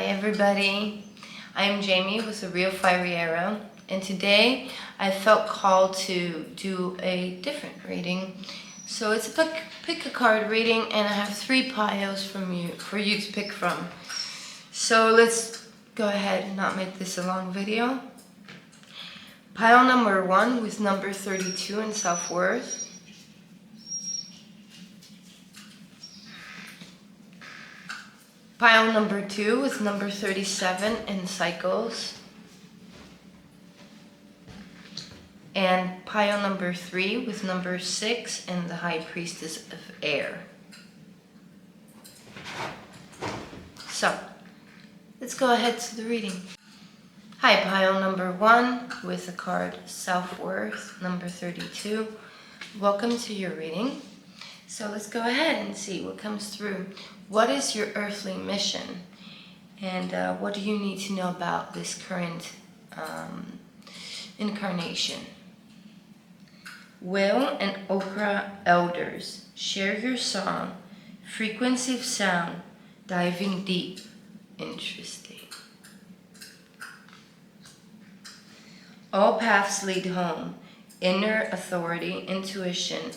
Hi everybody, I'm Jamie with The Real Fiery Arrow, and today I felt called to do a different reading. So it's a pick a card reading, and I have 3 piles for you to pick from. So let's go ahead and not make this a long video. Pile number 1 with number 32 in self-worth. Pile number 2 with number 37 in cycles. And pile number 3 with number 6 in the High Priestess of Air. So, let's go ahead to the reading. Hi, pile number 1 with the card Self-Worth, number 32. Welcome to your reading. So let's go ahead and see what comes through. What is your earthly mission? And what do you need to know about this current incarnation? Whale and Okra elders, share your song, frequency of sound, diving deep. Interesting. All paths lead home, inner authority, intuition.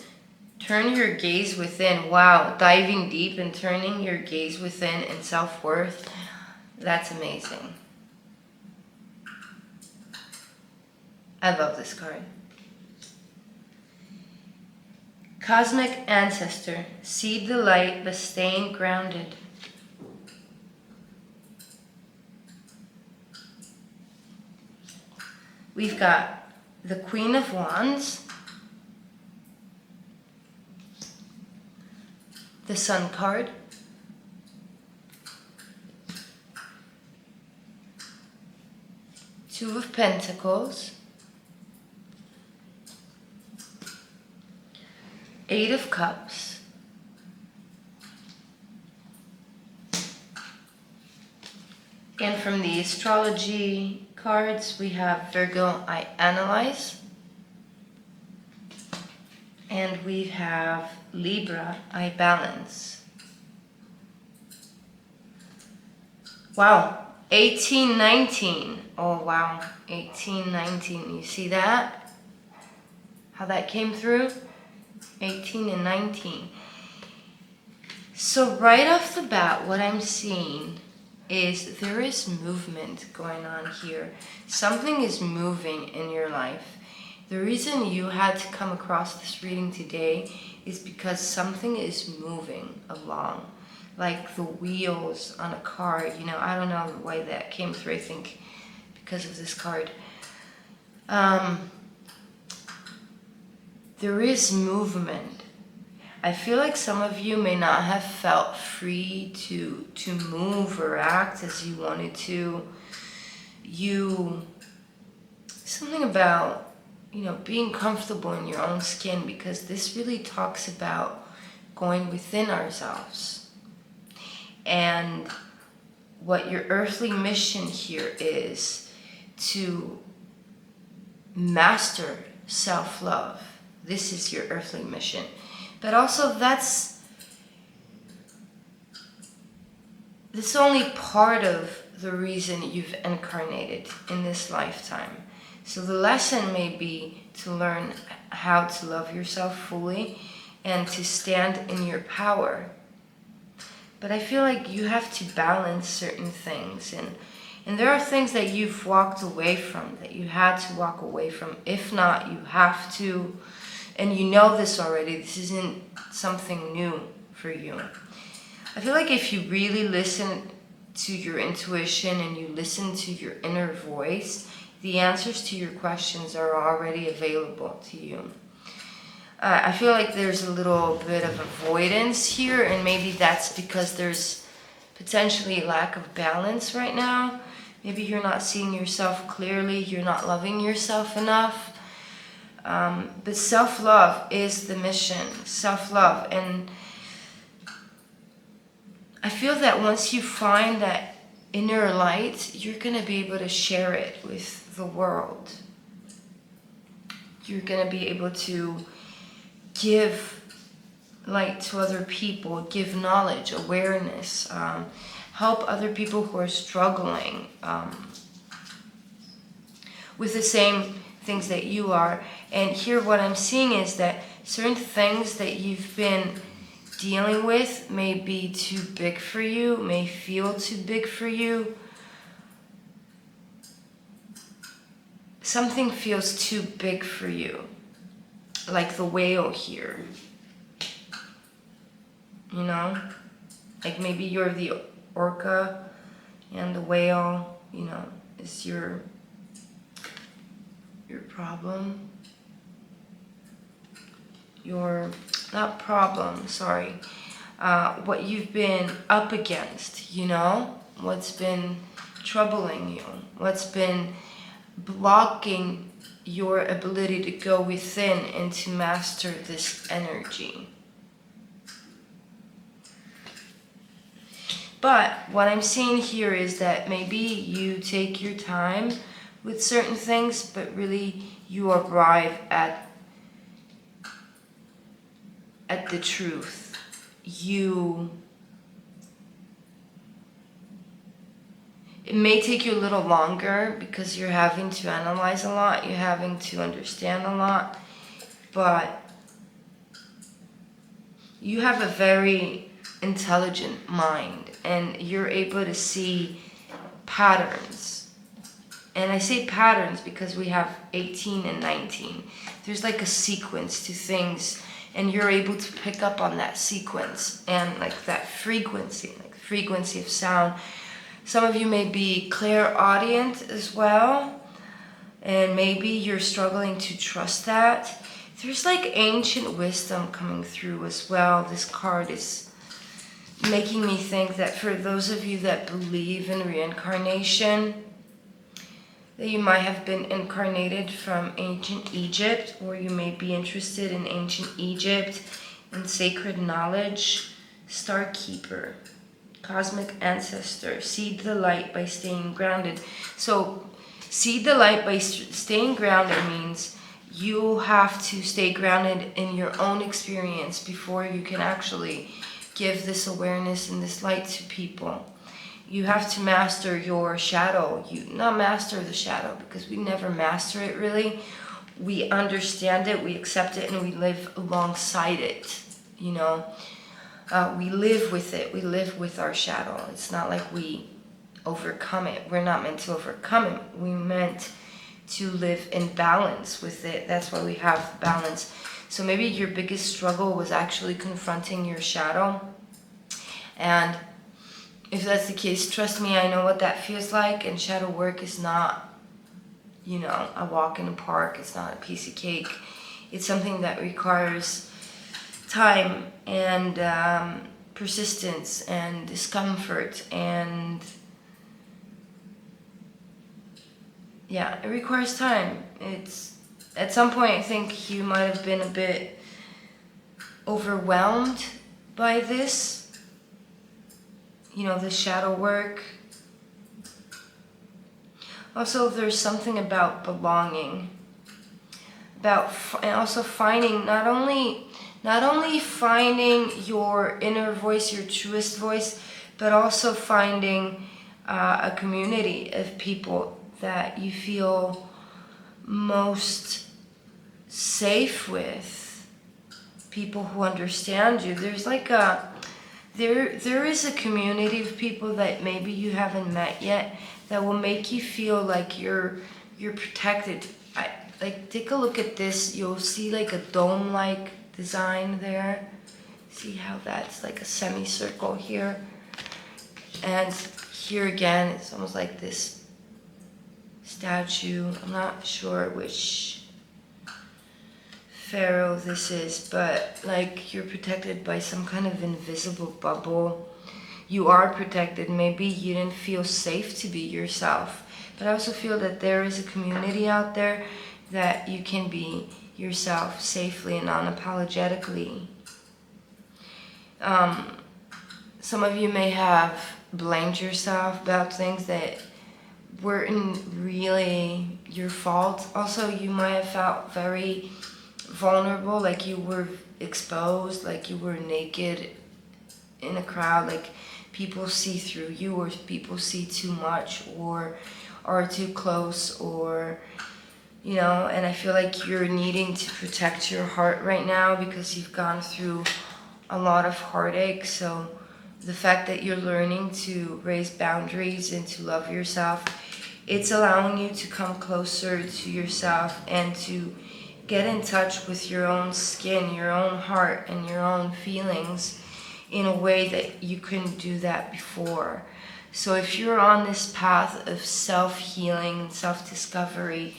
Turn your gaze within. Wow, diving deep and turning your gaze within and self-worth. That's amazing. I love this card. Cosmic ancestor, seed the light but staying grounded. We've got the Queen of Wands, the Sun card, Two of Pentacles, Eight of Cups, and from the astrology cards we have Virgo, I analyze, and we have Libra, I balance. Wow, 1819. Oh wow, 1819. You see that? How that came through? 18 and 19. So right off the bat, what I'm seeing is there is movement going on here. Something is moving in your life. The reason you had to come across this reading today is because something is moving along, like the wheels on a car. You know, I don't know why that came through. I think because of this card. There is movement. I feel like some of you may not have felt free to move or act as you wanted to. Something about, you know, being comfortable in your own skin, because this really talks about going within ourselves. And what your earthly mission here is to master self-love. This is your earthly mission. But also that's only part of the reason you've incarnated in this lifetime. So the lesson may be to learn how to love yourself fully and to stand in your power. But I feel like you have to balance certain things, and there are things that you've walked away from, that you had to walk away from. If not, you have to, and you know this already, this isn't something new for you. I feel like if you really listen to your intuition and you listen to your inner voice, the answers to your questions are already available to you. I feel like there's a little bit of avoidance here, and maybe that's because there's potentially a lack of balance right now. Maybe you're not seeing yourself clearly, you're not loving yourself enough. But self-love is the mission, self-love. And I feel that once you find that inner light, you're going to be able to share it with the world. You're going to be able to give light to other people, give knowledge, awareness, help other people who are struggling with the same things that you are. And here what I'm seeing is that certain things that you've been dealing with may be too big for you, may feel too big for you. Something feels too big for you, like the whale here. You know? Like maybe you're the orca and the whale, you know, is your problem. Your, not problem, sorry. What you've been up against, you know? What's been troubling you? What's been blocking your ability to go within and to master this energy. But what I'm seeing here is that maybe you take your time with certain things, but really you arrive at the truth. It may take you a little longer because you're having to analyze a lot, you're having to understand a lot, but you have a very intelligent mind and you're able to see patterns. And I say patterns because we have 18 and 19. There's like a sequence to things and you're able to pick up on that sequence and like that frequency, like frequency of sound. Some of you may be clairaudient as well, and maybe you're struggling to trust that. There's like ancient wisdom coming through as well. This card is making me think that for those of you that believe in reincarnation, that you might have been incarnated from ancient Egypt, or you may be interested in ancient Egypt and sacred knowledge. Star Keeper. Cosmic ancestor, seed the light by staying grounded. So seed the light by staying grounded means you have to stay grounded in your own experience before you can actually give this awareness and this light to people. You have to master your shadow. You not master the shadow because we never master it really. We understand it, we accept it, and we live alongside it, you know. We live with it. We live with our shadow. It's not like we overcome it. We're not meant to overcome it. We're meant to live in balance with it. That's why we have balance. So maybe your biggest struggle was actually confronting your shadow. And if that's the case, trust me, I know what that feels like. And shadow work is not, you know, a walk in the park. It's not a piece of cake. It's something that requires time and persistence and discomfort, and yeah, it requires time. It's at some point I think you might have been a bit overwhelmed by this, you know, the shadow work. Also, there's something about belonging, and also finding not only finding your inner voice, your truest voice, but also finding a community of people that you feel most safe with, people who understand you. There's like there is a community of people that maybe you haven't met yet that will make you feel like you're protected. Like take a look at this. You'll see like a dome-like design there. See how that's like a semicircle here, and here again it's almost like this statue. I'm not sure which pharaoh this is, but like you're protected by some kind of invisible bubble. You are protected. Maybe you didn't feel safe to be yourself, but I also feel that there is a community out there that you can be yourself safely and unapologetically. Some of you may have blamed yourself about things that weren't really your fault. Also, you might have felt very vulnerable, like you were exposed, like you were naked in a crowd, like people see through you, or people see too much, or are too close, or and I feel like you're needing to protect your heart right now because you've gone through a lot of heartache. So the fact that you're learning to raise boundaries and to love yourself, it's allowing you to come closer to yourself and to get in touch with your own skin, your own heart, and your own feelings in a way that you couldn't do that before. So if you're on this path of self-healing and self-discovery,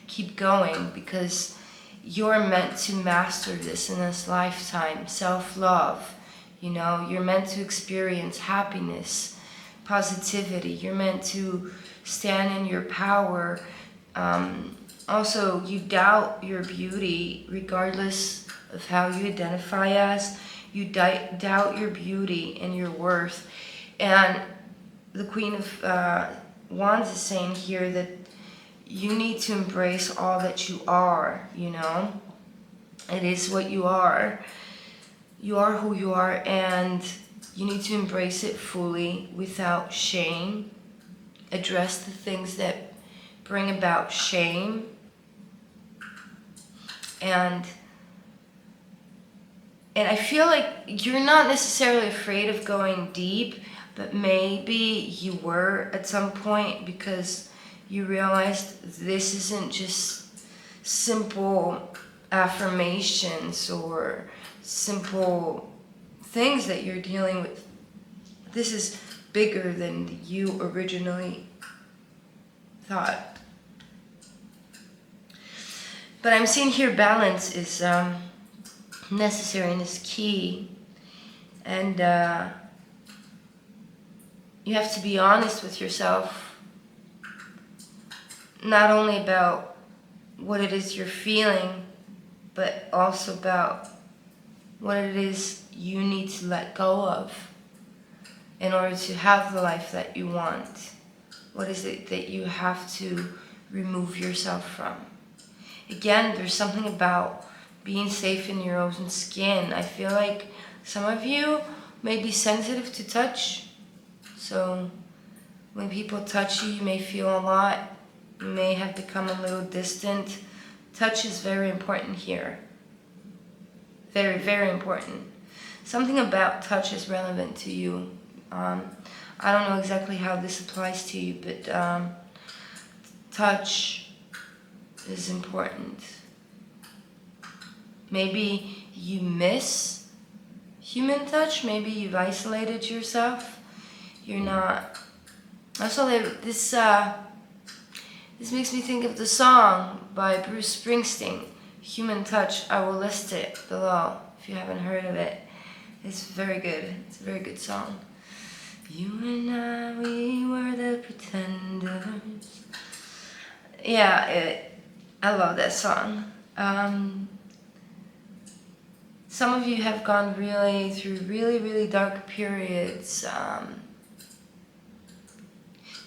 keep going, because you're meant to master this in this lifetime. Self-love, you're meant to experience happiness, positivity. You're meant to stand in your power. Also, you doubt your beauty, regardless of how you identify as. You doubt your beauty and your worth. And the Queen of Wands is saying here that you need to embrace all that you are, It is what you are. You are who you are, and you need to embrace it fully without shame. Address the things that bring about shame. And I feel like you're not necessarily afraid of going deep, but maybe you were at some point, because you realized this isn't just simple affirmations or simple things that you're dealing with. This is bigger than you originally thought. But I'm seeing here balance is necessary and is key. And you have to be honest with yourself, not only about what it is you're feeling, but also about what it is you need to let go of in order to have the life that you want. What is it that you have to remove yourself from? Again, there's something about being safe in your own skin. I feel like some of you may be sensitive to touch. So when people touch you, you may feel a lot. You may have become a little distant. Touch is very important here. Very, very important. Something about touch is relevant to you. I don't know exactly how this applies to you, but touch is important. Maybe you miss human touch. Maybe you've isolated yourself. You're not. Also, this makes me think of the song by Bruce Springsteen, Human Touch. I will list it below if you haven't heard of it. It's very good. It's a very good song. You and I, we were the pretenders. Yeah, I love that song. Some of you have gone through really dark periods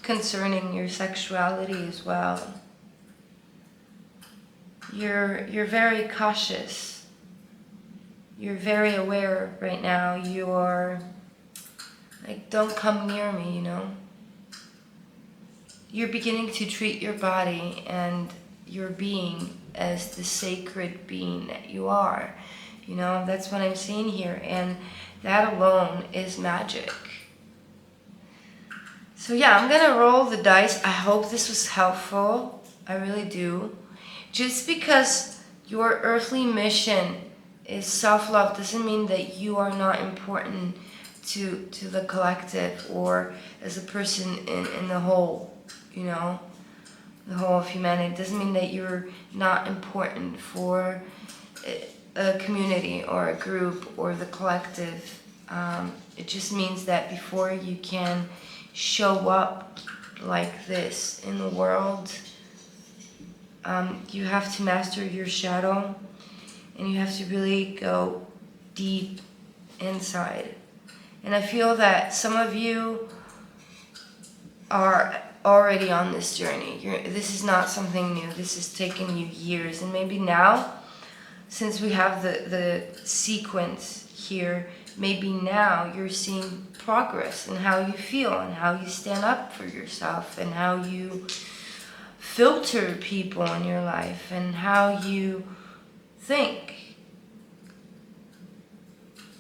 concerning your sexuality as well. You're very cautious. You're very aware right now. You're like, don't come near me, You're beginning to treat your body and your being as the sacred being that you are. That's what I'm seeing here. And that alone is magic. So yeah, I'm gonna roll the dice. I hope this was helpful. I really do. Just because your earthly mission is self-love doesn't mean that you are not important to the collective or as a person in the whole, the whole of humanity. It doesn't mean that you're not important for a community or a group or the collective. It just means that before you can show up like this in the world, you have to master your shadow, and you have to really go deep inside. And I feel that some of you are already on this journey. This is not something new. This has taken you years. And maybe now, since we have the sequence here, maybe now you're seeing progress in how you feel and how you stand up for yourself and how you filter people in your life and how you think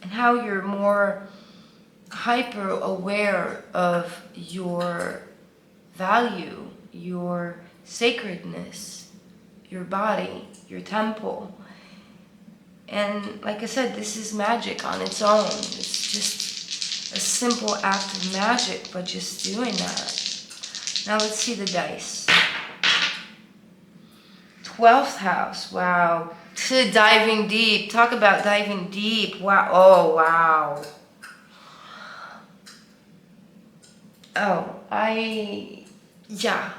and how you're more hyper aware of your value, your sacredness, your body, your temple. And like I said, this is magic on its own. It's just a simple act of magic, but just doing that. Now let's see the dice. 12th house, wow. Diving deep. Talk about diving deep. Wow. Oh, wow. Yeah.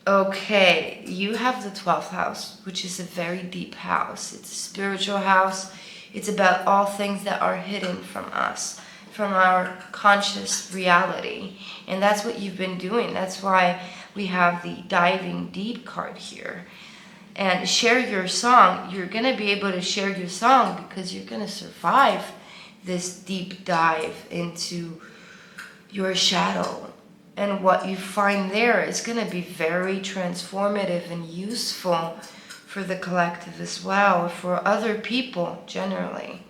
Okay, you have the 12th house, which is a very deep house. It's a spiritual house. It's about all things that are hidden from us, from our conscious reality. And that's what you've been doing. That's why we have the diving deep card here. And share your song. You're going to be able to share your song because you're going to survive this deep dive into your shadow. And what you find there is going to be very transformative and useful for the collective as well, for other people generally.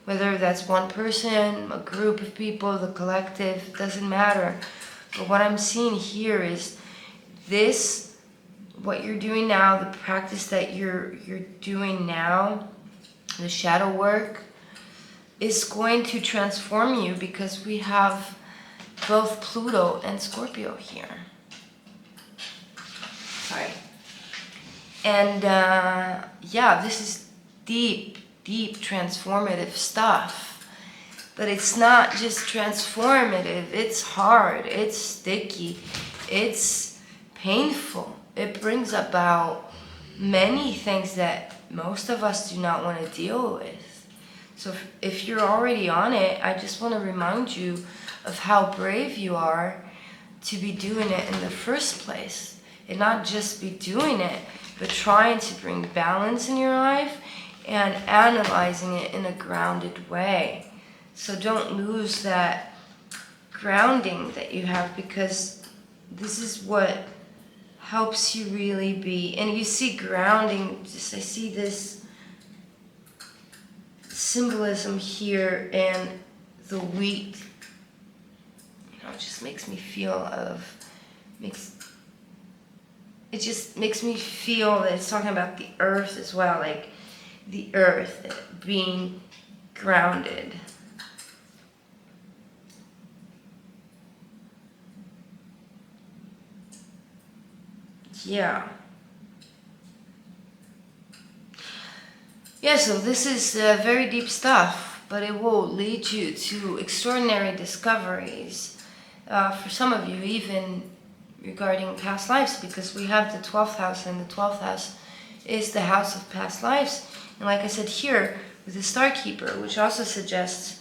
Whether that's one person, a group of people, the collective, doesn't matter. But what I'm seeing here is this, what you're doing now, the practice that you're doing now, the shadow work, is going to transform you because we have both Pluto and Scorpio here. Sorry. And yeah, this is deep, deep transformative stuff. But it's not just transformative, it's hard, it's sticky, it's painful. It brings about many things that most of us do not want to deal with. So if you're already on it, I just want to remind you of how brave you are to be doing it in the first place. And not just be doing it, but trying to bring balance in your life and analyzing it in a grounded way. So don't lose that grounding that you have, because this is what helps you really be. And you see grounding, just I see this symbolism here and the wheat. It just makes me feel it just makes me feel that it's talking about the earth as well, like the earth being grounded. Yeah. Yeah, so this is very deep stuff, but it will lead you to extraordinary discoveries. For some of you, even regarding past lives, because we have the 12th house, and the 12th house is the house of past lives. And like I said here, with the Star Keeper, which also suggests,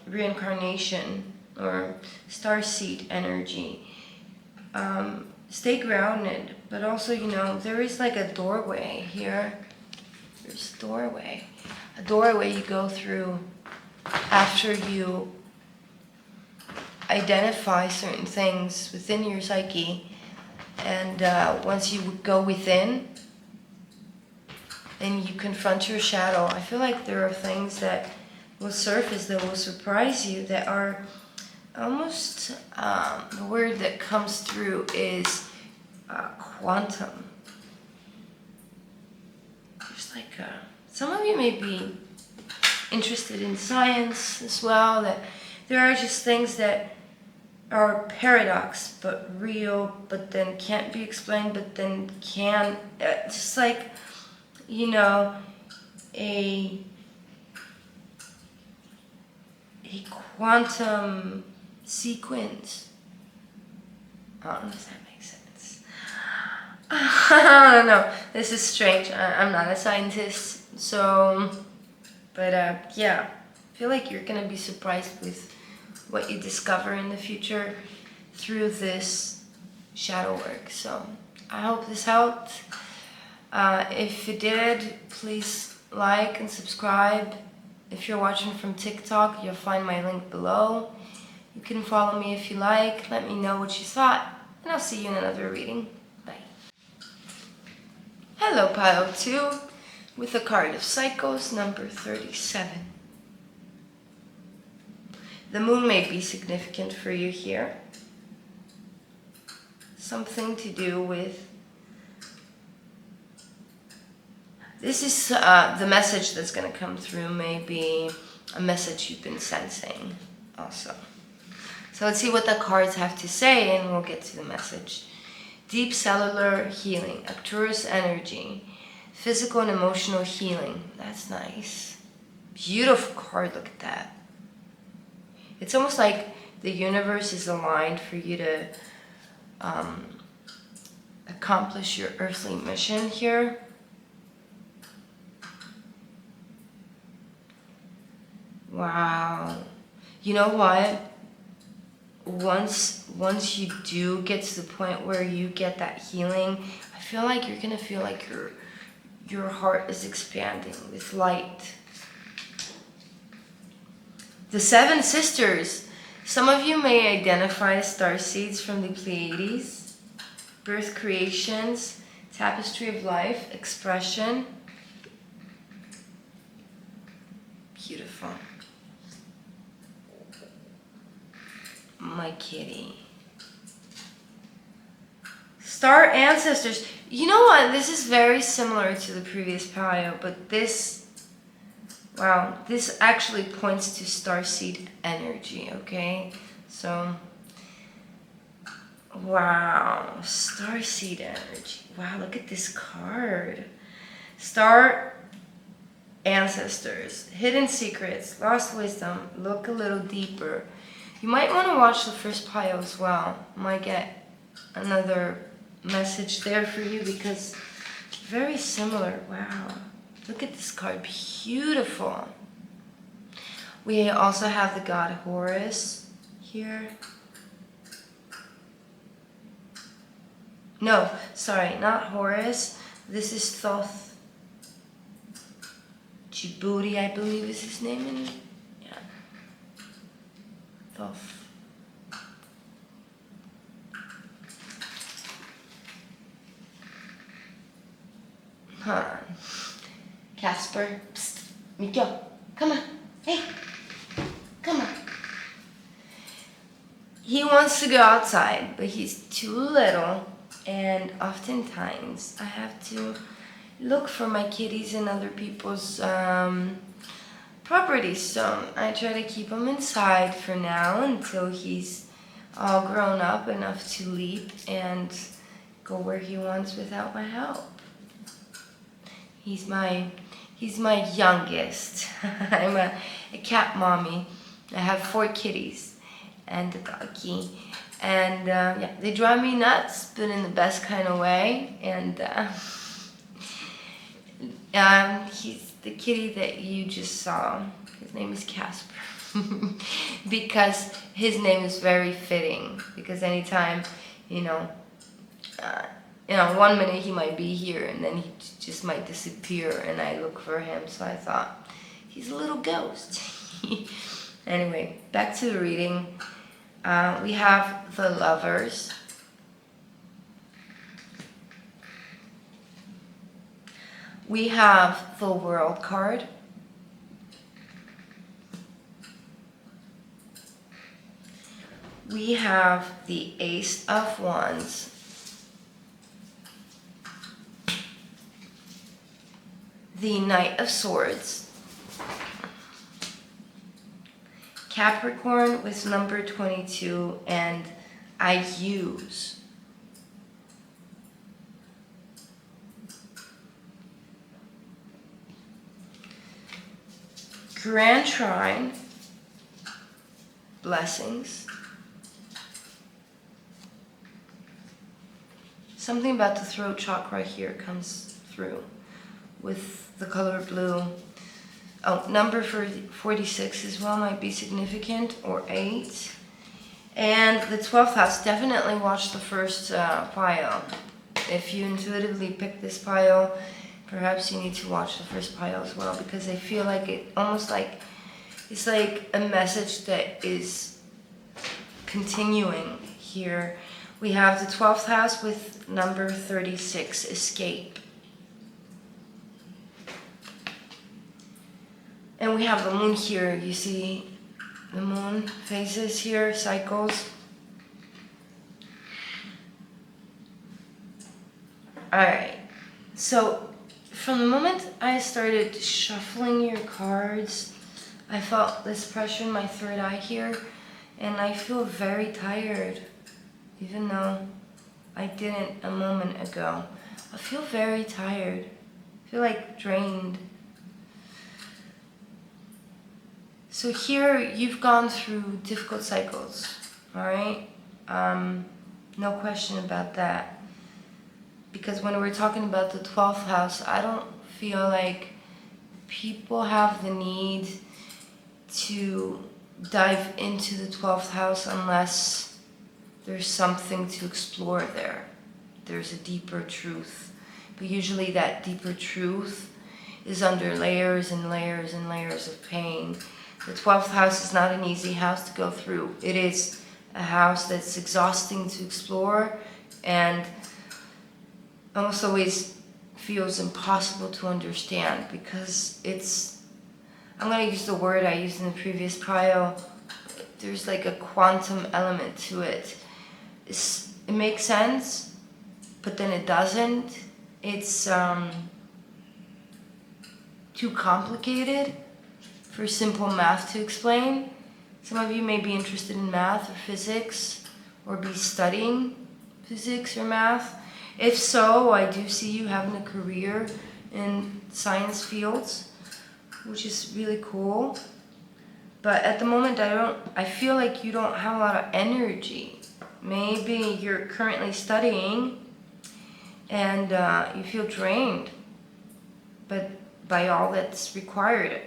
reincarnation or starseed energy. Stay grounded, but also, there is like a doorway here. There's a doorway. A doorway you go through after you identify certain things within your psyche, and once you go within and you confront your shadow, I feel like there are things that will surface that will surprise you, that are almost, the word that comes through is quantum. There's like some of you may be interested in science as well, that there are just things that are paradox but real, but then can't be explained, but then can, just like, a quantum sequence. I don't know if that makes sense. I don't know. This is strange. I'm not a scientist, so, but yeah, I feel like you're gonna be surprised with what you discover in the future through this shadow work. So I hope this helped. If it did, please like and subscribe. If you're watching from TikTok, you'll find my link below. You can follow me if you like. Let me know what you thought, and I'll see you in another reading. Bye. Hello, pile 2, with the card of Cycles, number 37. The moon may be significant for you here. Something to do with... This is the message that's going to come through, may be a message you've been sensing also. So let's see what the cards have to say, and we'll get to the message. Deep cellular healing, Arcturus energy, physical and emotional healing. That's nice. Beautiful card, look at that. It's almost like the universe is aligned for you to accomplish your earthly mission here. Wow. You know what? Once you do get to the point where you get that healing, I feel like you're gonna feel like your heart is expanding with light. The 7 sisters. Some of you may identify as starseeds from the Pleiades. Birth creations, tapestry of life, expression. Beautiful. My kitty. Star ancestors. You know what? This is very similar to the previous pile, but this, wow, this actually points to starseed energy, okay? So, wow, starseed energy. Wow, look at this card. Star ancestors, hidden secrets, lost wisdom. Look a little deeper. You might want to watch the first pile as well. Might get another message there for you because very similar. Wow. Look at this card. Beautiful. We also have the god Horus here. No, sorry, not Horus. This is Thoth. Djibouti, I believe is his name. Thoth. Huh. Casper. Psst. Mikko. Come on. Hey. Come on. He wants to go outside, but he's too little. And oftentimes I have to look for my kitties in other people's properties. So I try to keep him inside for now until he's all grown up enough to leap and go where he wants without my help. He's my youngest. I'm a cat mommy. I have 4 kitties and a doggy. And yeah, they drive me nuts, but in the best kind of way. And he's the kitty that you just saw. His name is Casper. Because his name is very fitting. Because anytime, one minute he might be here and then he just might disappear and I look for him. So I thought, he's a little ghost. Anyway, back to the reading. We have the Lovers. We have the World card. We have the Ace of Wands. The Knight of Swords. Capricorn with number 22 and I use. Grand Trine. Blessings. Something about the throat chakra here comes through with the color blue. Oh, number 46 as well might be significant, or 8. And the 12th house, definitely watch the first pile. If you intuitively pick this pile, Perhaps you need to watch the first pile as well, because I feel like it almost like it's like a message that is continuing here. We have the 12th house with number 36, escape. And we have the moon here. You see the moon phases here, cycles. Alright, so from the moment I started shuffling your cards, I felt this pressure in my third eye here, and I feel very tired, even though I didn't a moment ago. I feel very tired. I feel like drained. So here you've gone through difficult cycles, alright? No question about that. Because when we're talking about the 12th house, I don't feel like people have the need to dive into the 12th house unless there's something to explore there. There's a deeper truth. But usually that deeper truth is under layers and layers and layers of pain. The 12th house is not an easy house to go through. It is a house that's exhausting to explore and almost always feels impossible to understand, because it's, I'm going to use the word I used in the previous pile, there's like a quantum element to it. It makes sense, but then it doesn't. It's too complicated for simple math to explain. Some of you may be interested in math or physics, or be studying physics or math. If so, I do see you having a career in science fields, which is really cool. But at the moment, I feel like you don't have a lot of energy. Maybe you're currently studying and you feel drained, but by all that's required.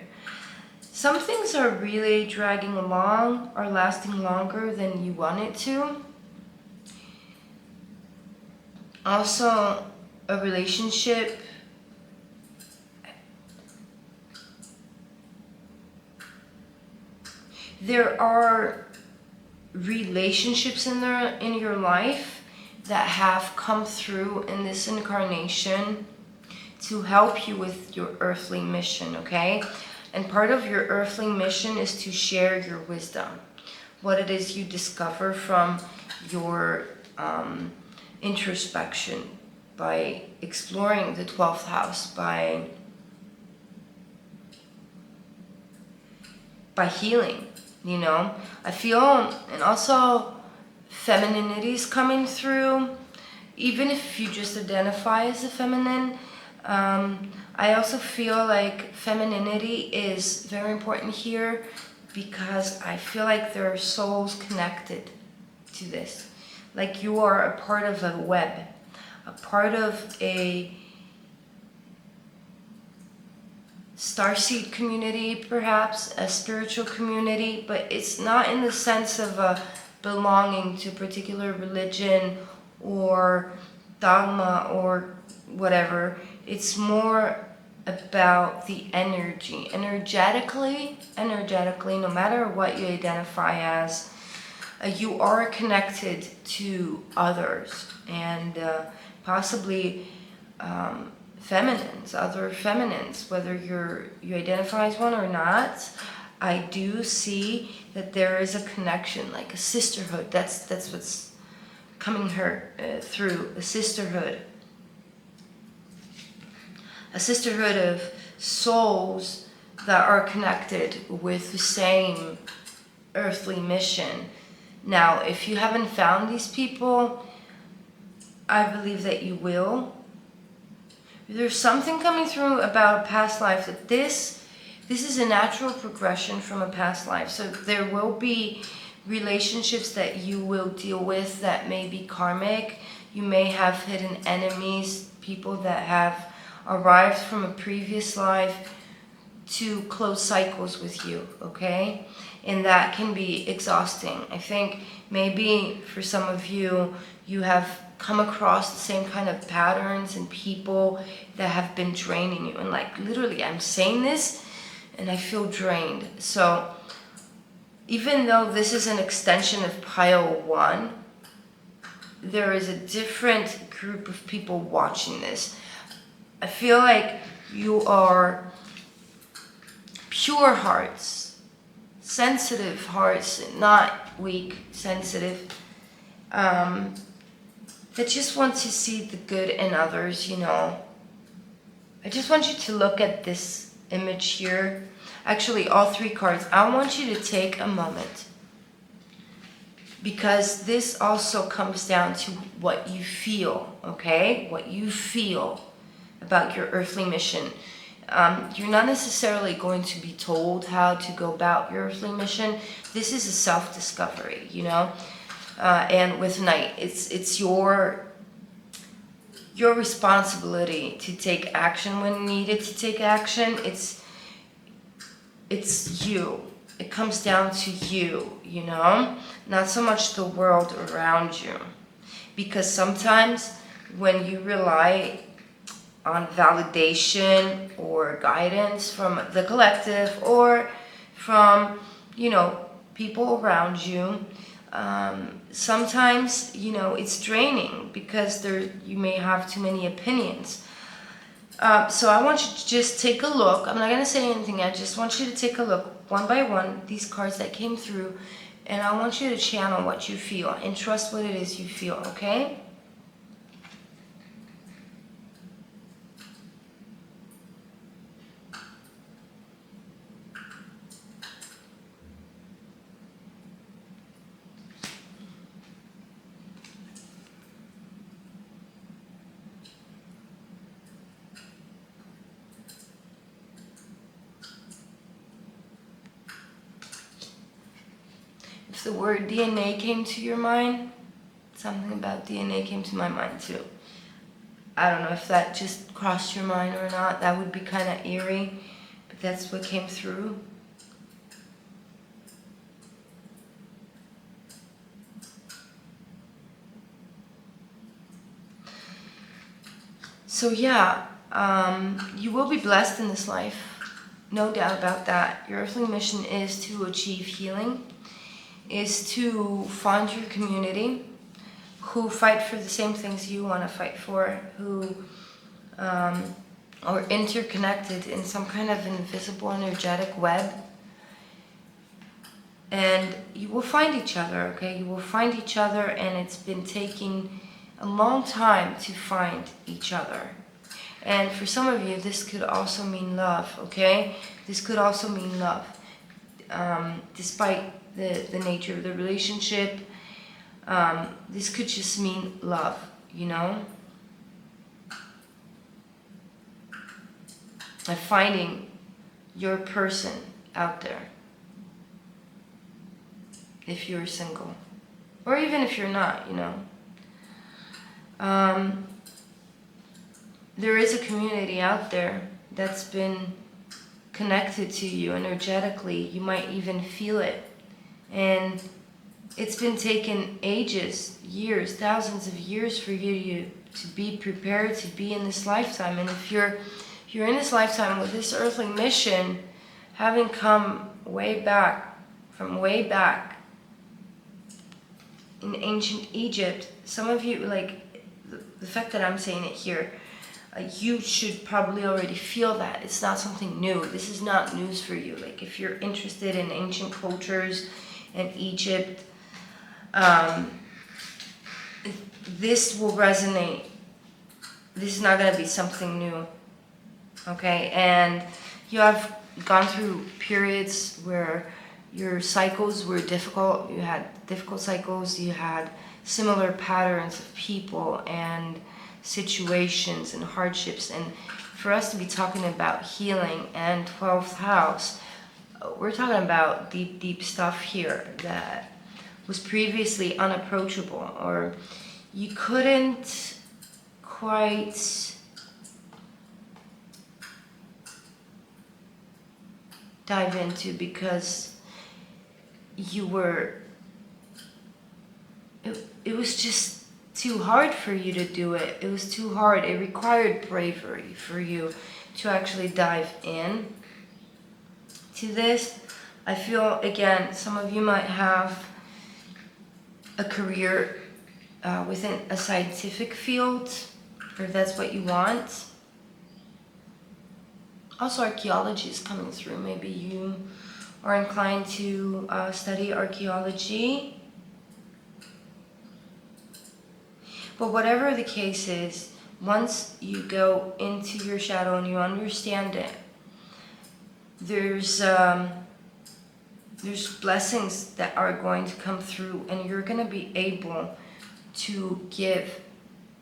Some things are really dragging along or lasting longer than you want it to. Also, a relationship there are relationships in your life that have come through in this incarnation to help you with your earthly mission, okay? And part of your earthly mission is to share your wisdom, what it is you discover from your introspection, by exploring the 12th house, by healing, you know. I feel, and also femininity is coming through, even if you just identify as a feminine. I also feel like femininity is very important here, because I feel like there are souls connected to this. Like you are a part of a web, a part of a starseed community, perhaps, a spiritual community, but it's not in the sense of a belonging to a particular religion or dogma or whatever. It's more about the energy. Energetically, no matter what you identify as, you are connected to others, and possibly feminines, other feminines, whether you identify as one or not. I do see that there is a connection, like a sisterhood. That's what's coming through, a sisterhood. A sisterhood of souls that are connected with the same earthly mission. Now, if you haven't found these people, I believe that you will. There's something coming through about a past life, that this is a natural progression from a past life. So there will be relationships that you will deal with that may be karmic. You may have hidden enemies, people that have arrived from a previous life to close cycles with you, okay? And that can be exhausting. I think maybe for some of you, you have come across the same kind of patterns and people that have been draining you. And like literally, I'm saying this and I feel drained. So even though this is an extension of pile 1, there is a different group of people watching this. I feel like you are pure hearts, sensitive hearts, not weak, sensitive, that just want to see the good in others, you know. I just want you to look at this image here. Actually, all 3 cards. I want you to take a moment, because this also comes down to what you feel, okay? What you feel about your earthly mission. You're not necessarily going to be told how to go about your earthly mission. This is a self-discovery, you know? And with Knight, it's your responsibility to take action when needed to take action. It's you. It comes down to you, you know? Not so much the world around you. Because sometimes when you rely on validation or guidance from the collective or from, you know, people around you, sometimes, you know, it's draining because you may have too many opinions. So I want you to just take a look. I'm not going to say anything. I just want you to take a look one by one, these cards that came through, and I want you to channel what you feel and trust what it is you feel, okay? If the word DNA came to your mind, something about DNA came to my mind too. I don't know if that just crossed your mind or not. That would be kind of eerie, but that's what came through. So yeah, you will be blessed in this life. No doubt about that. Your earthly mission is to achieve healing, is to find your community who fight for the same things you want to fight for, who are interconnected in some kind of invisible energetic web. And you will find each other, okay? You will find each other, and it's been taking a long time to find each other. And for some of you, this could also mean love, okay? This could also mean love. Despite the nature of the relationship, this could just mean love, you know? And finding your person out there, if you're single, or even if you're not, you know. There is a community out there that's been connected to you energetically. You might even feel it. And it's been taken ages, years, thousands of years for you to be prepared to be in this lifetime. And if you're in this lifetime with this earthly mission, having come way back, from way back in ancient Egypt, some of you, like, the fact that I'm saying it here, you should probably already feel that. It's not something new. This is not news for you. Like, if you're interested in ancient cultures and Egypt, this will resonate. This is not going to be something new, okay? And you have gone through periods where your cycles were difficult. You had difficult cycles. You had similar patterns of people and situations and hardships. And for us to be talking about healing and 12th house, we're talking about deep, deep stuff here that was previously unapproachable, or you couldn't quite dive into because you were, it was just too hard for you to do it. It was too hard. It required bravery for you to actually dive in to this. I feel, again, some of you might have a career within a scientific field, or if that's what you want. Also, archaeology is coming through. Maybe you are inclined to study archaeology. But whatever the case is, once you go into your shadow and you understand it, there's blessings that are going to come through, and you're going to be able to give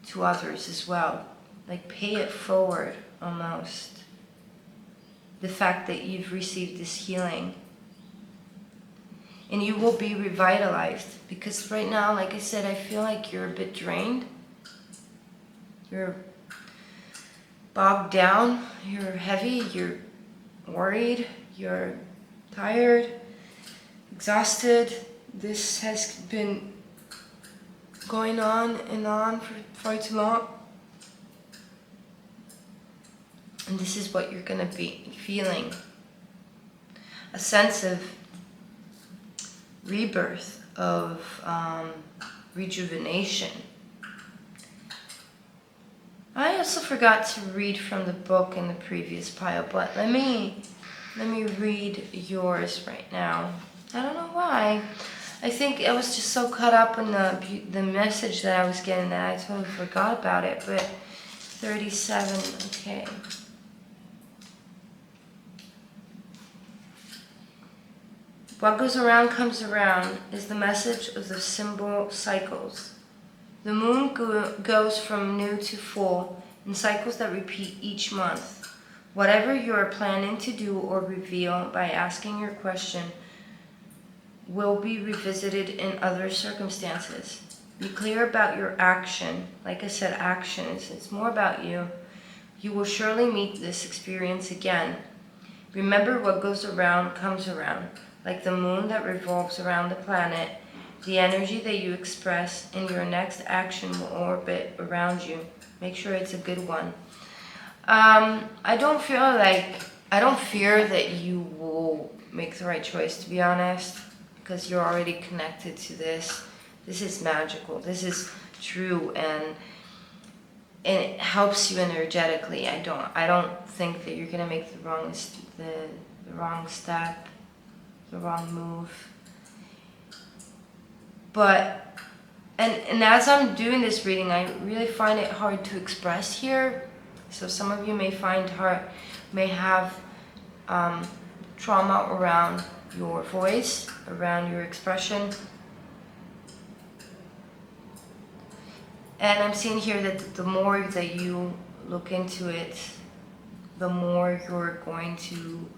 to others as well. Like, pay it forward almost. The fact that you've received this healing. And you will be revitalized. Because right now, like I said, I feel like you're a bit drained. You're bogged down. You're heavy. You're worried. You're tired. Exhausted. This has been going on and on for far too long. And this is what you're going to be feeling. A sense of rebirth, of rejuvenation. I also forgot to read from the book in the previous pile, but let me read yours right now. I don't know why. I think I was just so caught up in the message that I was getting that I totally forgot about it. But 37, okay. What goes around comes around is the message of the symbol cycles. The moon goes from new to full in cycles that repeat each month. Whatever you are planning to do or reveal by asking your question will be revisited in other circumstances. Be clear about your action. Like I said, action it's more about you. You will surely meet this experience again. Remember, what goes around comes around. Like the moon that revolves around the planet, the energy that you express in your next action will orbit around you. Make sure it's a good one. I don't fear that you will make the right choice, to be honest, because you're already connected to this. This is magical. This is true, and it helps you energetically. I don't think that you're gonna make the wrong step, the wrong move. But and as I'm doing this reading, I really find it hard to express here. So some of you may have trauma around your voice, around your expression. And I'm seeing here that the more that you look into it, the more you're going to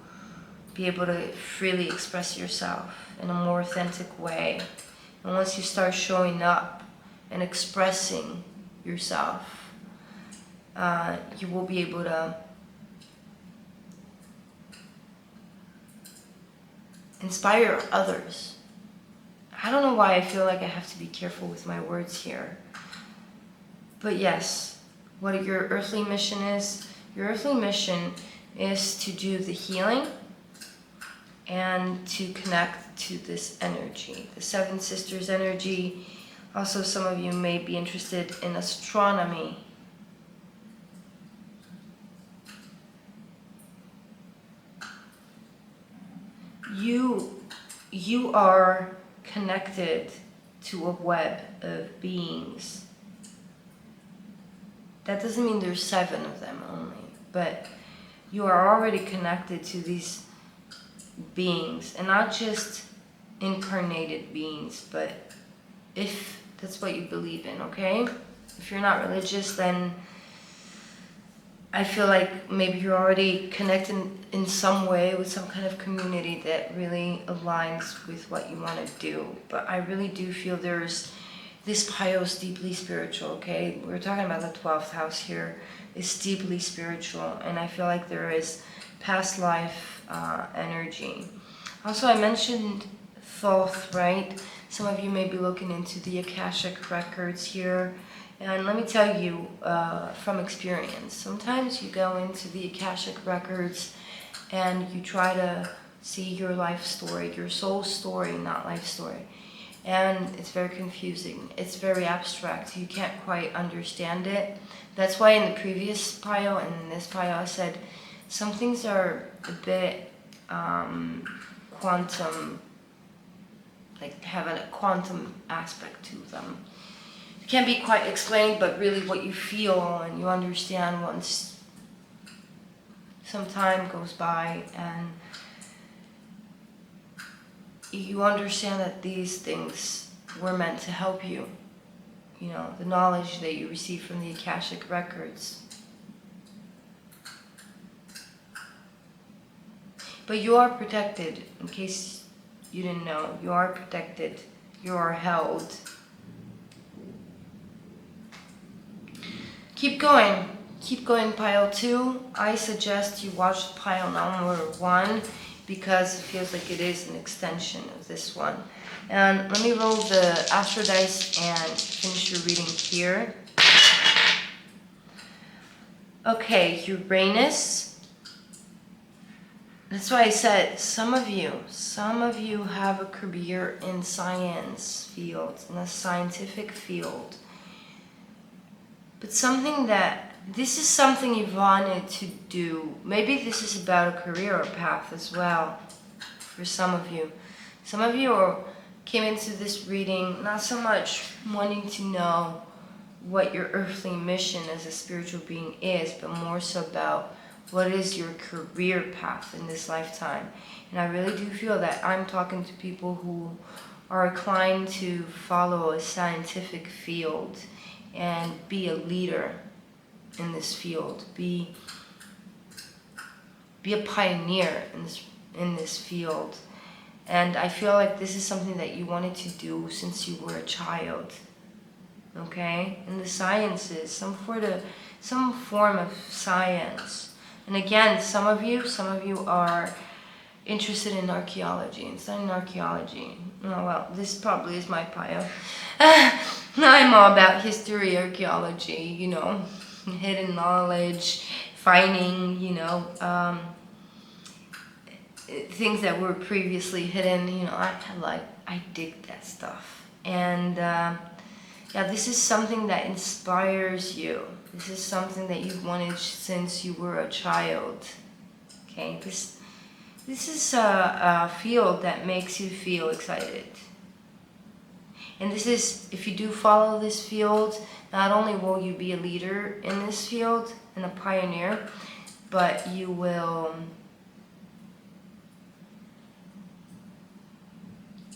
be able to freely express yourself in a more authentic way. And once you start showing up and expressing yourself, you will be able to inspire others. I don't know why I feel like I have to be careful with my words here. But yes, what your earthly mission is, your earthly mission is to do the healing and to connect to this energy, the Seven Sisters energy. Also, some of you may be interested in astronomy. You are connected to a web of beings. That doesn't mean there's 7 of them only, but you are already connected to these beings, and not just incarnated beings, but if that's what you believe in, okay? If you're not religious, then I feel like maybe you're already connected in some way with some kind of community that really aligns with what you want to do. But I really do feel there's this pile is deeply spiritual, okay? We're talking about the 12th house here. It's deeply spiritual, and I feel like there is past life energy. Also, I mentioned Thoth, right? Some of you may be looking into the Akashic records here. And let me tell you from experience, sometimes you go into the Akashic records and you try to see your life story, your soul story, not life story. And it's very confusing. It's very abstract. You can't quite understand it. That's why in the previous pile and in this pile I said some things are a bit quantum, like have a quantum aspect to them. It can't be quite explained, but really what you feel and you understand once some time goes by and you understand that these things were meant to help you. You know, the knowledge that you receive from the Akashic records. But you are protected, in case you didn't know. You are protected. You are held. Keep going. Keep going, pile 2. I suggest you watch pile number 1 because it feels like it is an extension of this one. And let me roll the astro dice and finish your reading here. Okay, Uranus. That's why I said some of you have a career in science field, in a scientific field. But this is something you've wanted to do. Maybe this is about a career or path as well for some of you. Some of you came into this reading not so much wanting to know what your earthly mission as a spiritual being is, but more so about what is your career path in this lifetime. And I really do feel that I'm talking to people who are inclined to follow a scientific field and be a leader in this field, be a pioneer in this field. And I feel like this is something that you wanted to do since you were a child. Okay? In the sciences, some form of science. And again, some of you are interested in archaeology and studying archaeology. Oh well, this probably is my pile. I'm all about history, archaeology, hidden knowledge, finding, things that were previously hidden. I dig that stuff. And this is something that inspires you. This is something that you've wanted since you were a child. Okay, this is a field that makes you feel excited. And this is, if you do follow this field, not only will you be a leader in this field and a pioneer, but you will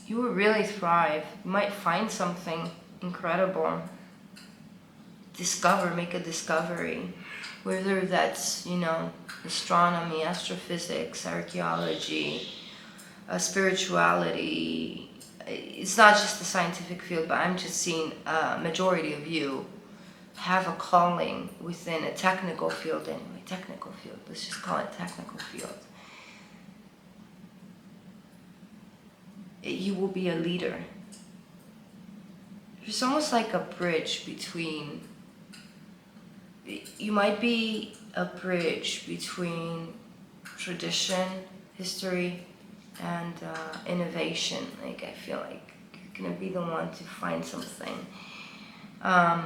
really thrive. You might find something incredible. Make a discovery. Whether that's, astronomy, astrophysics, archaeology, spirituality. It's not just the scientific field, but I'm just seeing a majority of you have a calling within a technical field anyway. Technical field. Let's just call it technical field. You will be a leader. It's almost like a bridge between... You might be a bridge between tradition, history, and innovation. Like, I feel like you're gonna be the one to find something. I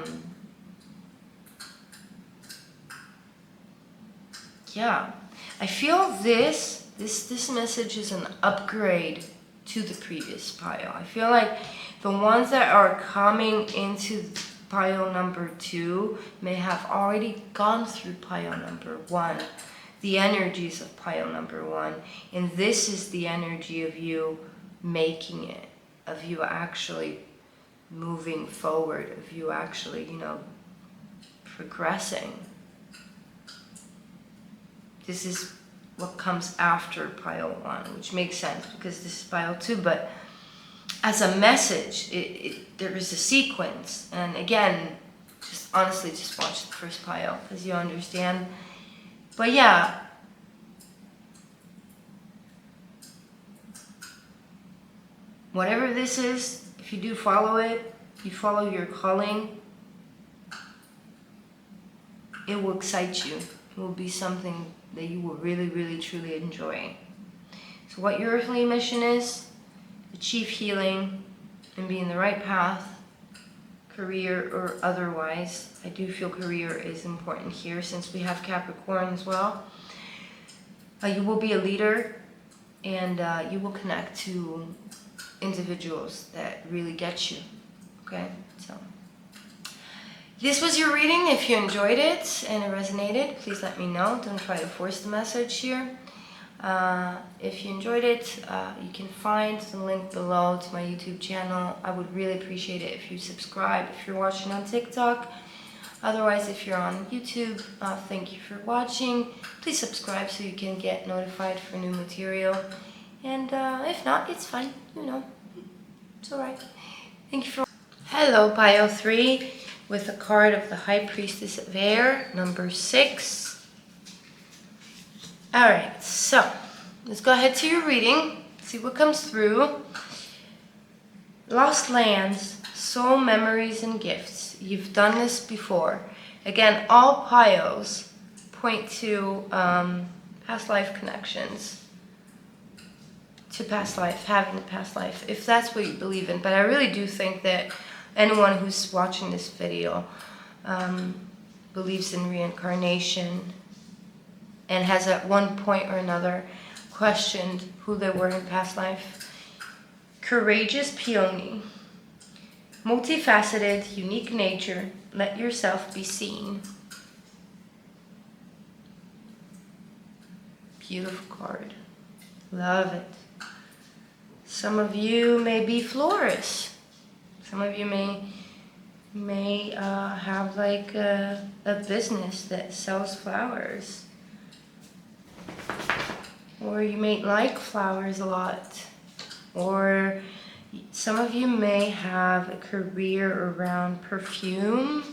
feel this message is an upgrade to the previous pile. I feel like the ones that are coming into pile number 2 may have already gone through pile number 1. The energies of pile number 1. And this is the energy of you making it, of you actually moving forward, of you actually, progressing. This is what comes after pile 1, which makes sense because this is pile 2, but as a message, there is a sequence. And again, just honestly, just watch the first pile because you understand. But whatever this is, if if you do follow it, you follow your calling, it will excite you. It will be something that you will really, really, truly enjoy. So what your earthly mission is, achieve healing and be in the right path, career or otherwise. I do feel career is important here since we have Capricorn as well. You will be a leader, and you will connect to individuals that really get you. Okay, so this was your reading. If you enjoyed it and it resonated, please let me know. Don't try to force the message here. If you enjoyed it, you can find the link below to my YouTube channel. I would really appreciate it if you subscribe if you're watching on TikTok. Otherwise, if you're on YouTube, thank you for watching. Please subscribe so you can get notified for new material. And if not, it's fine. You know, it's alright. Thank you for... Hello, Pio 3, with a card of the High Priestess of Air, number 6. Alright, so let's go ahead to your reading, see what comes through. Lost lands, soul memories and gifts. You've done this before. Again, all Pios point to past life connections, to past life, having a past life, if that's what you believe in. But I really do think that anyone who's watching this video believes in reincarnation and has at one point or another questioned who they were in past life. Courageous peony. Multifaceted, unique nature. Let yourself be seen. Beautiful card. Love it. Some of you may be florists. Some of you may have like a business that sells flowers. Or you may like flowers a lot. Or some of you may have a career around perfume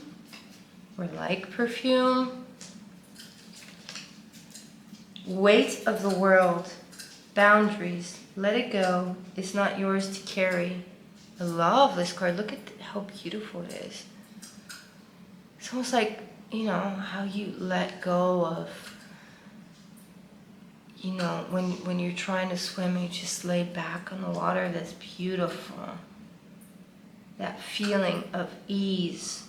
or like perfume. Weight of the world, boundaries, let it go. It's not yours to carry. I love this card. Look at how beautiful it is. It's almost like, you know, how you let go of, you know, when you're trying to swim, you just lay back on the water. That's beautiful. That feeling of ease.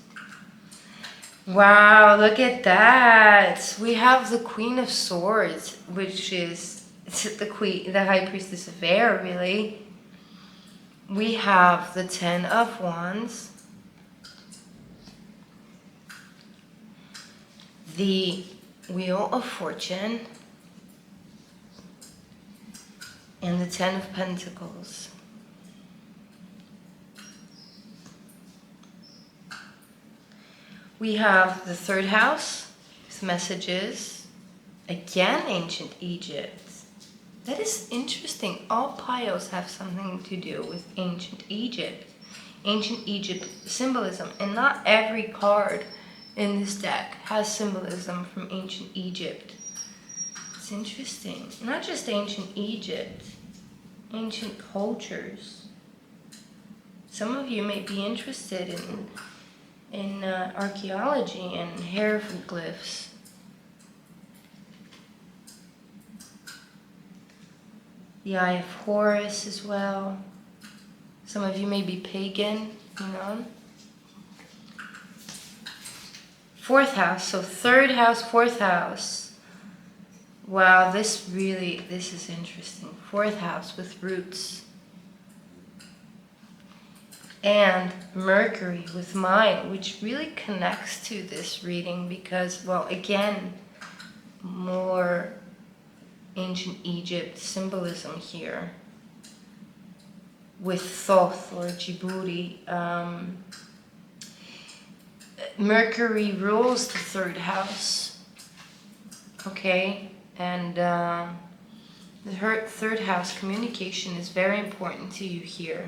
Wow, look at that. We have the Queen of Swords, which is the High Priestess of Air, really. We have the 10 of Wands, the Wheel of Fortune, and the 10 of Pentacles. We have the 3rd house with messages. Again, ancient Egypt. That is interesting. All Pios have something to do with ancient Egypt. Ancient Egypt symbolism. And not every card in this deck has symbolism from ancient Egypt. It's interesting. Not just ancient Egypt. Ancient cultures. Some of you may be interested in archaeology and hieroglyphs. The Eye of Horus as well. Some of you may be pagan, you know. 4th house, so 3rd house, 4th house. Wow, this is interesting. 4th house with roots. And Mercury with mine, which really connects to this reading because, well, again, more ancient Egypt symbolism here with Thoth or Djibouti. Mercury rules the 3rd house, okay, and the 3rd house communication is very important to you here.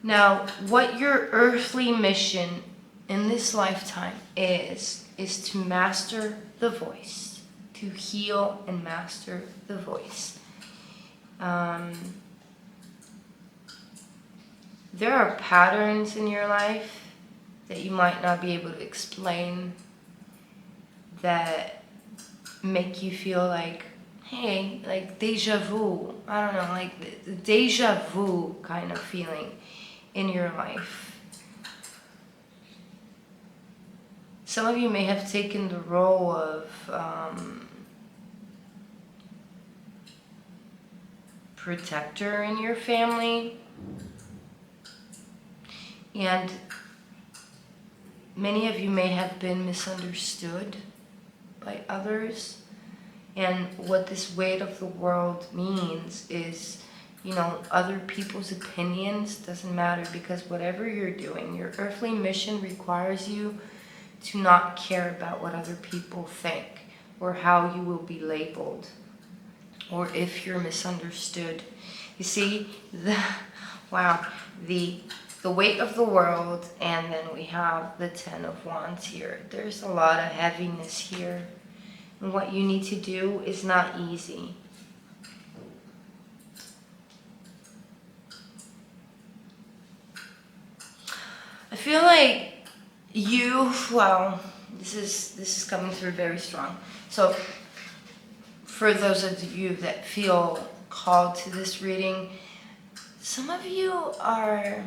Now, what your earthly mission in this lifetime is to master the voice, to heal and master the voice. there are patterns in your life that you might not be able to explain that make you feel like, hey, like deja vu. I don't know, like the deja vu kind of feeling in your life. Some of you may have taken the role of protector in your family, and many of you may have been misunderstood by others. And what this weight of the world means is, you know, other people's opinions doesn't matter, because whatever you're doing, your earthly mission requires you to not care about what other people think or how you will be labeled or if you're misunderstood. You see, wow, the weight of the world, and then we have the 10 of Wands here. There's a lot of heaviness here. And what you need to do is not easy. I feel like you, well, this is coming through very strong. So for those of you that feel called to this reading, some of you are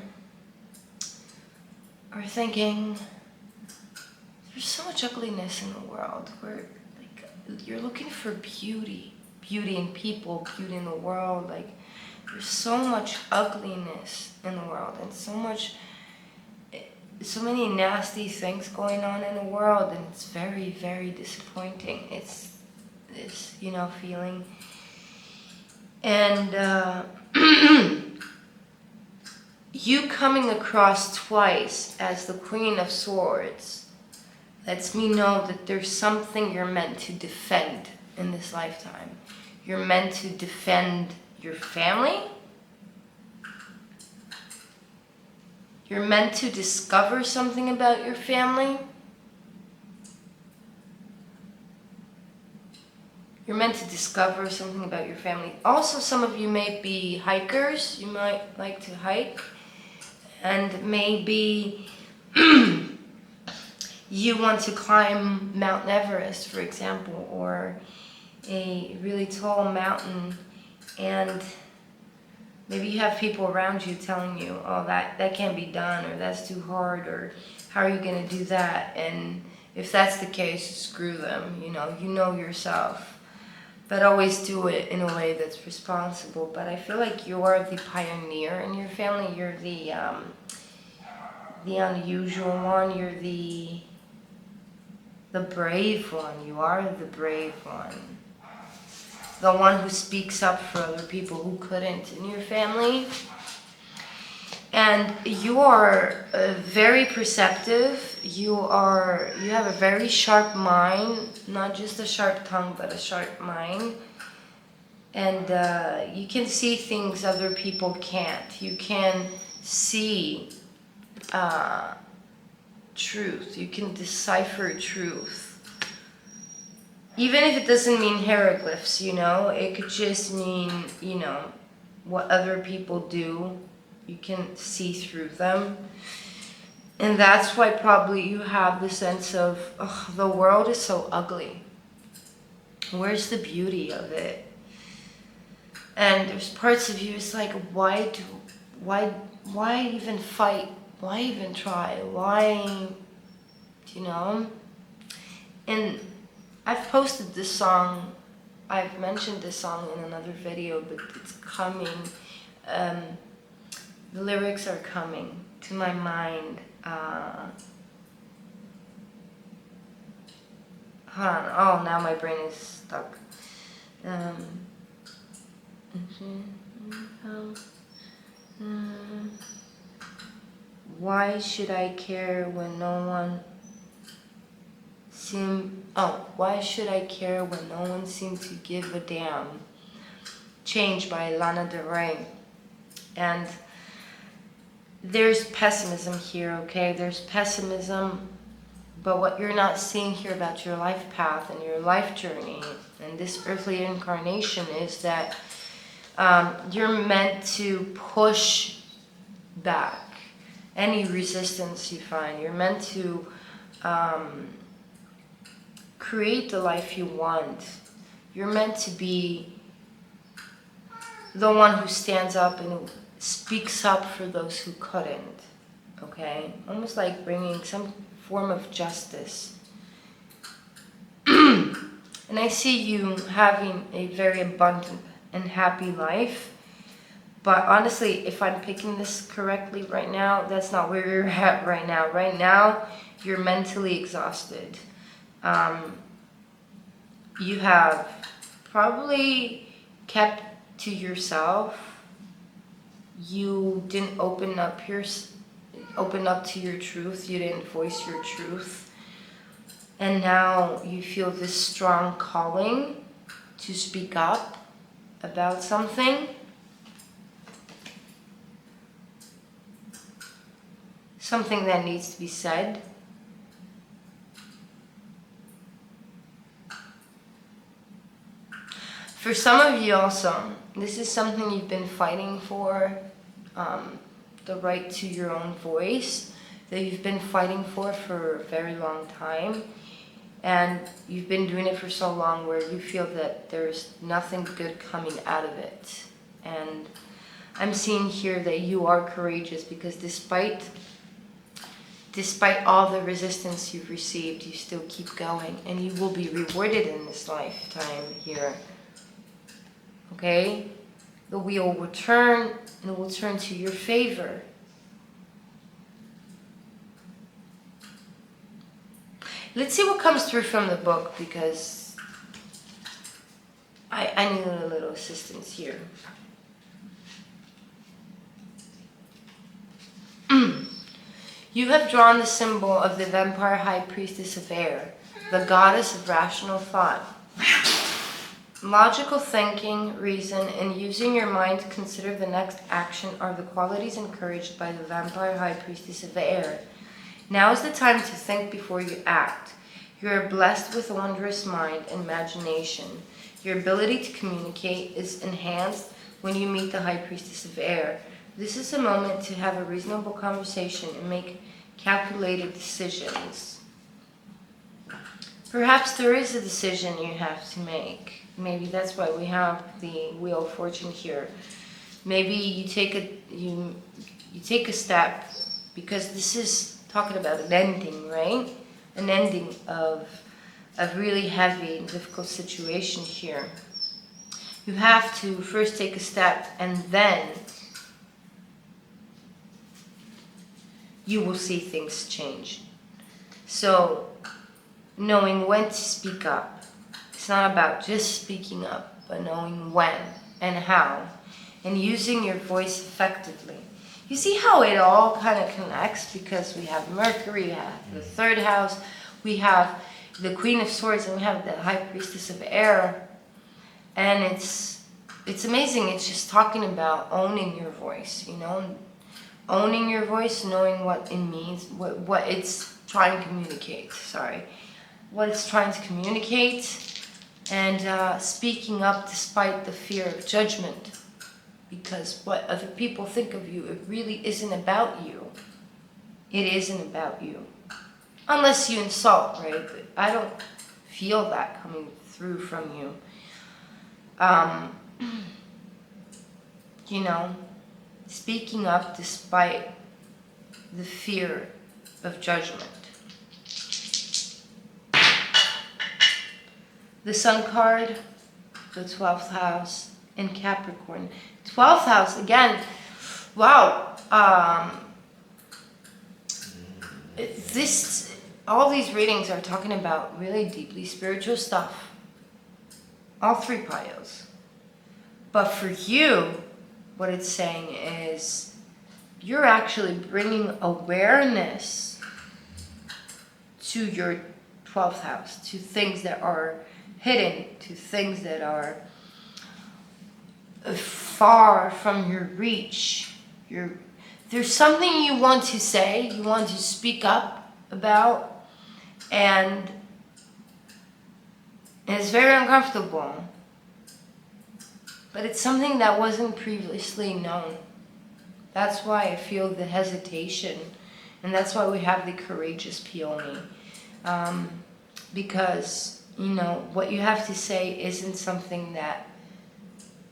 thinking, there's so much ugliness in the world. You're looking for beauty in people, beauty in the world. Like, there's so much ugliness in the world, and so many nasty things going on in the world, and it's very, very disappointing. It's this, you know, feeling. And you coming across twice as the Queen of Swords lets me know that there's something you're meant to defend in this lifetime. You're meant to defend your family. You're meant to discover something about your family. You're meant to discover something about your family. Also, some of you may be hikers. You might like to hike. And maybe you want to climb Mount Everest, for example, or a really tall mountain, and maybe you have people around you telling you, oh, that can't be done, or that's too hard, or how are you going to do that? And if that's the case, screw them, you know yourself. But always do it in a way that's responsible. But I feel like you are the pioneer in your family. You're the unusual one. You're the brave one. You are the brave one. The one who speaks up for other people who couldn't in your family. And you are very perceptive. You have a very sharp mind, not just a sharp tongue, but a sharp mind. And you can see things other people can't. You can see truth. You can decipher truth. Even if it doesn't mean hieroglyphs, it could just mean, what other people do. You can see through them. And that's why probably you have the sense of, oh, the world is so ugly. Where's the beauty of it? And there's parts of you, it's like, why even fight? Why even try? Why, And I've posted this song, I've mentioned this song in another video, but it's coming. The lyrics are coming to my mind. Hold on. Oh, now my brain is stuck. Why should I care when no one why should I care when no one seemed to give a damn? Change by Lana Del Rey. And there's pessimism here, okay? There's pessimism, but what you're not seeing here about your life path and your life journey and this earthly incarnation is that you're meant to push back. Any resistance you find, you're meant to create the life you want. You're meant to be the one who stands up and who speaks up for those who couldn't. Okay? Almost like bringing some form of justice. And I see you having a very abundant and happy life. But honestly, if I'm picking this correctly right now, that's not where you're at right now. Right now, you're mentally exhausted. You have probably kept to yourself. You didn't open up to your truth. You didn't voice your truth. And now you feel this strong calling to speak up about something. Something that needs to be said. For some of you also, this is something you've been fighting for, the right to your own voice, that you've been fighting for a very long time. And you've been doing it for so long where you feel that there's nothing good coming out of it. And I'm seeing here that you are courageous because despite all the resistance you've received, you still keep going. And you will be rewarded in this lifetime here. Okay? The wheel will turn and it will turn to your favor. Let's see what comes through from the book because I need a little assistance here. You have drawn the symbol of the vampire high priestess of air, the goddess of rational thought. Logical thinking, reason, and using your mind to consider the next action are the qualities encouraged by the vampire high priestess of air. Now is the time to think before you act. You are blessed with a wondrous mind and imagination. Your ability to communicate is enhanced when you meet the high priestess of air. This is a moment to have a reasonable conversation and make calculated decisions. Perhaps there is a decision you have to make. Maybe that's why we have the Wheel of Fortune here. Maybe you take a step because this is talking about an ending, right? An ending of a really heavy and difficult situation here. You have to first take a step and then you will see things change. So, knowing when to speak up. It's not about just speaking up, but knowing when and how, and using your voice effectively. You see how it all kind of connects because we have Mercury, we have the third house, we have the Queen of Swords, and we have the High Priestess of Air. And it's amazing. It's just talking about owning your voice, you know, owning your voice, knowing what it means, what it's trying to communicate. What it's trying to communicate, and speaking up despite the fear of judgment. Because what other people think of you, it really isn't about you. It isn't about you. Unless you insult, right? But I don't feel that coming through from you. You know, speaking up despite the fear of judgment. The Sun card, the 12th house, in Capricorn. 12th house, again, wow. All these readings are talking about really deeply spiritual stuff. All three piles. But for you, what it's saying is you're actually bringing awareness to your 12th house, to things that are hidden, to things that are far from your reach. There's something you want to say, you want to speak up about, and it's very uncomfortable. But it's something that wasn't previously known. That's why I feel the hesitation, and that's why we have the courageous peony. Because, what you have to say isn't something that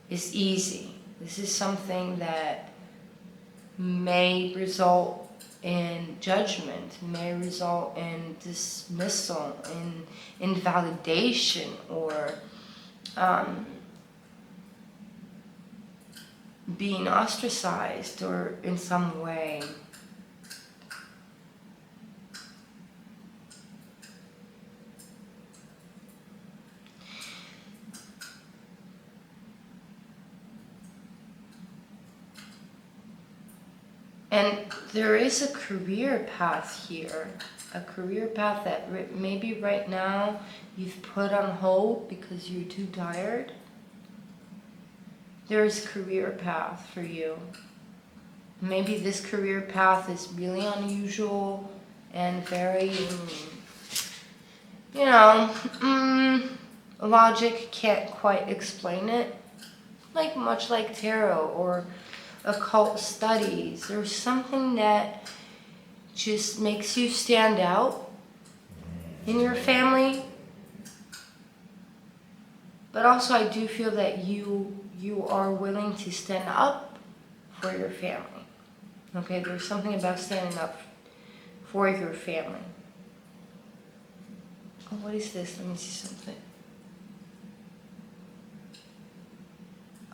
is easy. This is something that may result in judgment, may result in dismissal, in invalidation, or being ostracized, or in some way. And there is a career path here, a career path that maybe right now you've put on hold because you're too tired. There is a career path for you. Maybe this career path is really unusual and very, logic can't quite explain it. Much like tarot or occult studies. There's something that just makes you stand out in your family. But also I do feel that you are willing to stand up for your family. Okay, there's something about standing up for your family. Oh, what is this? Let me see something.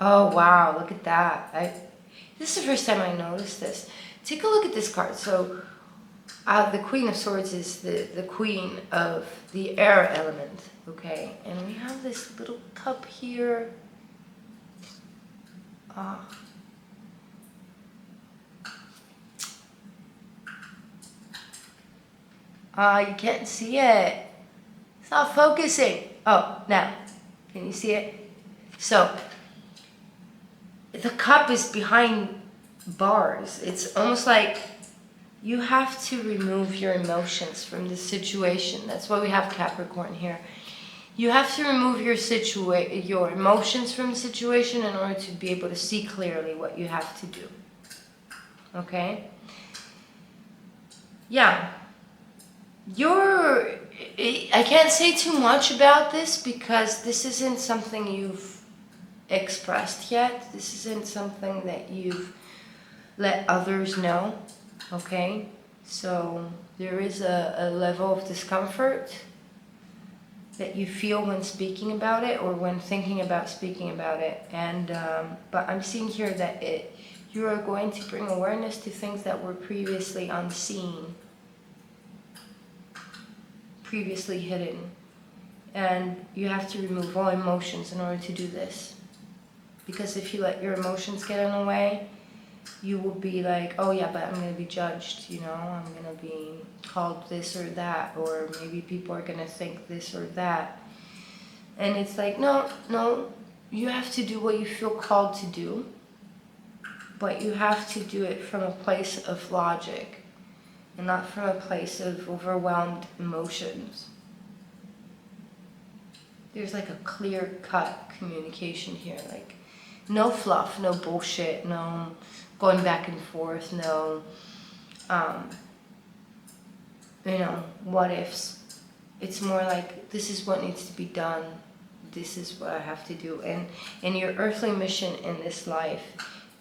Oh, wow, look at that. This is the first time I noticed this. Take a look at this card. So, the Queen of Swords is the queen of the air element, okay? And we have this little cup here. You can't see it. It's not focusing. Oh, now. Can you see it? So, the cup is behind bars. It's almost like you have to remove your emotions from the situation. That's why we have Capricorn here. You have to remove your emotions from the situation in order to be able to see clearly what you have to do. Okay? Yeah. I can't say too much about this because this isn't something you've expressed yet. This isn't something that you've let others know. Okay? So there is a level of discomfort that you feel when speaking about it or when thinking about speaking about it. And but I'm seeing here that you are going to bring awareness to things that were previously unseen, previously hidden. And you have to remove all emotions in order to do this. Because if you let your emotions get in the way, you will be like, oh yeah, but I'm going to be judged, I'm going to be called this or that, or maybe people are going to think this or that. And it's like, no, you have to do what you feel called to do, but you have to do it from a place of logic and not from a place of overwhelmed emotions. There's like a clear-cut communication here, like no fluff, no bullshit, no going back and forth, no, what ifs. It's more like, this is what needs to be done. This is what I have to do. And your earthly mission in this life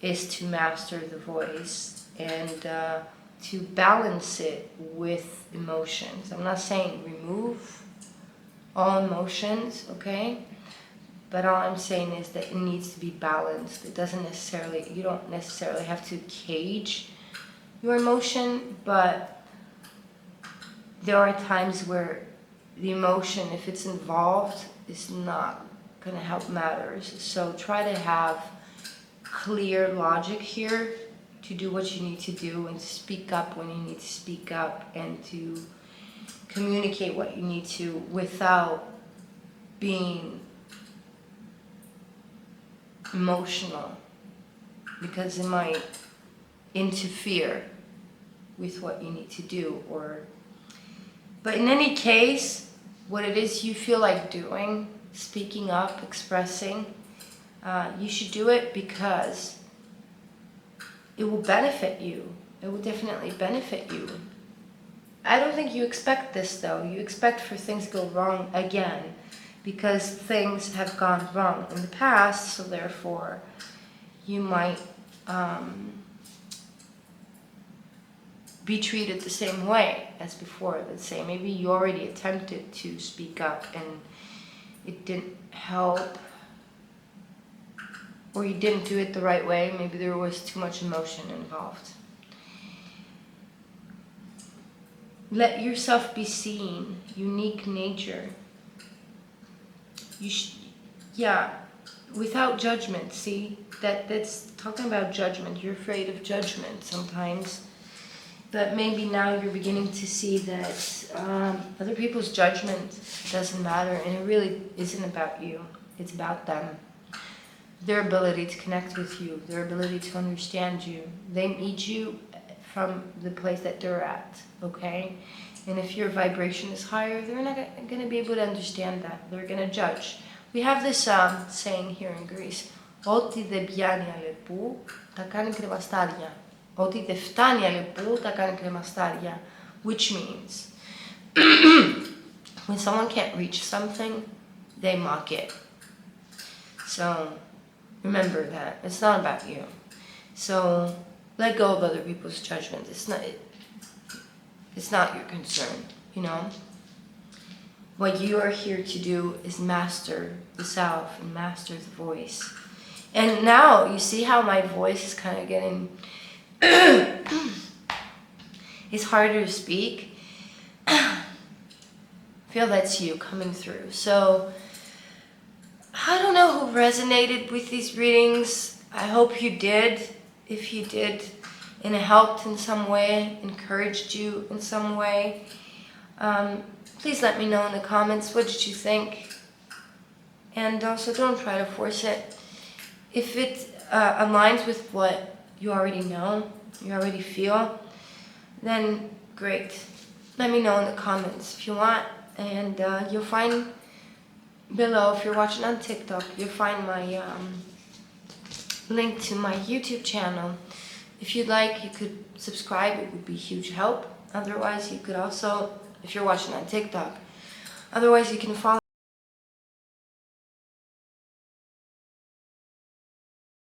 is to master the voice and to balance it with emotions. I'm not saying remove all emotions, okay? But all I'm saying is that it needs to be balanced. It doesn't necessarily, you don't necessarily have to cage your emotion, but there are times where the emotion, if it's involved, is not going to help matters. So try to have clear logic here to do what you need to do and to speak up when you need to speak up and to communicate what you need to without being emotional, because it might interfere with what you need to do. But in any case, what it is you feel like doing, speaking up, expressing, you should do it because it will benefit you. It will definitely benefit you. I don't think you expect this though. You expect for things to go wrong again because things have gone wrong in the past, so therefore you might be treated the same way as before. Let's say maybe you already attempted to speak up and it didn't help, or you didn't do it the right way. Maybe there was too much emotion involved. Let yourself be seen. Unique nature. Without judgment. See, that's talking about judgment. You're afraid of judgment sometimes, but maybe now you're beginning to see that other people's judgment doesn't matter, and it really isn't about you. It's about them. Their ability to connect with you, their ability to understand you. They meet you from the place that they're at, okay? And if your vibration is higher, they're not going to be able to understand that. They're going to judge. We have this saying here in Greece, «Ό,τι δεν πιάνει αλεπού, τα κάνει κρεμαστάρια. Ό,τι δεν φτάνει αλεπού, τα κάνει κρεμαστάρια». Which means, when someone can't reach something, they mock it. So, remember that. It's not about you. So, let go of other people's judgment. It's not your concern, you know? What you are here to do is master the self and master the voice. And now, you see how my voice is kind of getting... it's harder to speak. I feel that's you coming through. So, I don't know who resonated with these readings. I hope you did. If you did, and it helped in some way, encouraged you in some way, please let me know in the comments, what did you think? And also don't try to force it. If it aligns with what you already know, you already feel, then great. Let me know in the comments if you want, and you'll find below, if you're watching on TikTok, you'll find my link to my YouTube channel. If you'd like, you could subscribe. It would be huge help. Otherwise, you could also, if you're watching on TikTok, otherwise you can follow